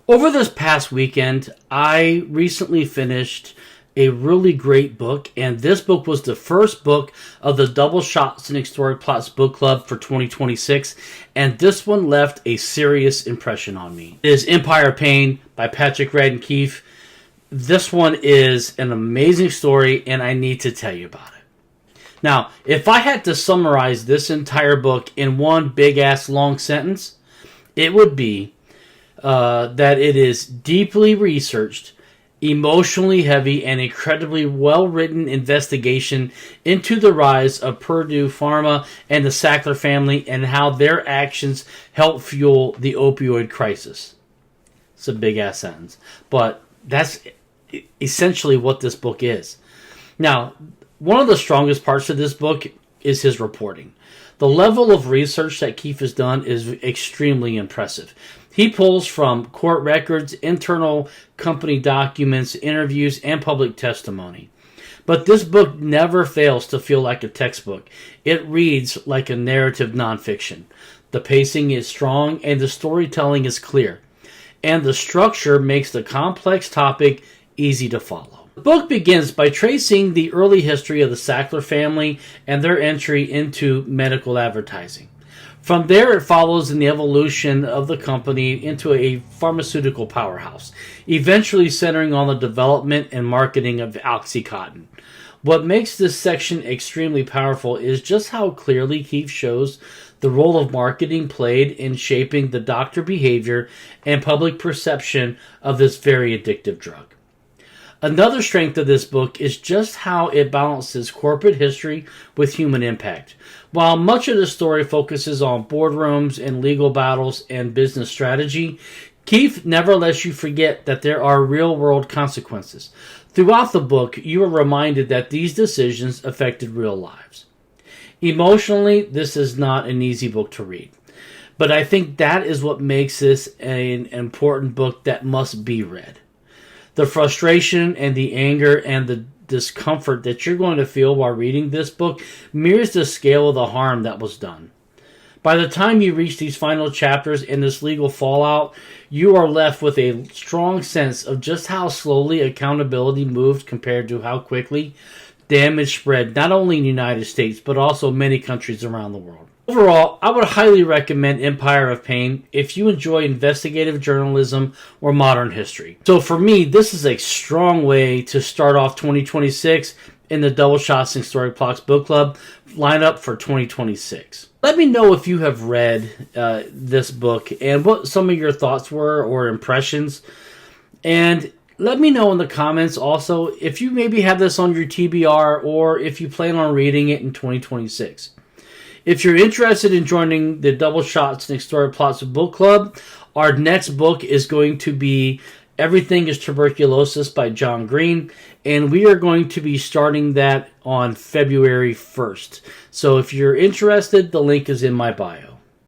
Over this past weekend, I recently finished a really great book, and this book was the first book of the Double Shots and Historic Plots book club for 2026, and this one left a serious impression on me. It is Empire of Pain by Patrick Radden Keefe. This one is an amazing story, and I need to tell you about it. Now, if I had to summarize this entire book in one big-ass long sentence, it would be that it is deeply researched, emotionally heavy, and incredibly well-written investigation into the rise of Purdue Pharma and the Sackler family and how their actions help fuel the opioid crisis. It's a big-ass sentence, but that's essentially what this book is. Now, one of the strongest parts of this book is his reporting. The level of research that Keefe has done is extremely impressive. He pulls from court records, internal company documents, interviews, and public testimony. But this book never fails to feel like a textbook. It reads like a narrative nonfiction. The pacing is strong and the storytelling is clear. And the structure makes the complex topic easy to follow. The book begins by tracing the early history of the Sackler family and their entry into medical advertising. From there, it follows in the evolution of the company into a pharmaceutical powerhouse, eventually centering on the development and marketing of OxyContin. What makes this section extremely powerful is just how clearly Keefe shows the role of marketing played in shaping the doctor behavior and public perception of this very addictive drug. Another strength of this book is just how it balances corporate history with human impact. While much of the story focuses on boardrooms and legal battles and business strategy, Keefe never lets you forget that there are real-world consequences. Throughout the book, you are reminded that these decisions affected real lives. Emotionally, this is not an easy book to read. But I think that is what makes this an important book that must be read. The frustration and the anger and the discomfort that you're going to feel while reading this book mirrors the scale of the harm that was done. By the time you reach these final chapters in this legal fallout, you are left with a strong sense of just how slowly accountability moved compared to how quickly damage spread, not only in the United States, but also many countries around the world. Overall, I would highly recommend Empire of Pain if you enjoy investigative journalism or modern history. So for me, this is a strong way to start off 2026 in the Double Shots and Historic Plots book club lineup for 2026. Let me know if you have read this book and what some of your thoughts were or impressions. And let me know in the comments also if you maybe have this on your TBR or if you plan on reading it in 2026. If you're interested in joining the Double Shots and Historic Plots book club, our next book is going to be Everything Is Tuberculosis by John Green, and we are going to be starting that on February 1st. So if you're interested, the link is in my bio.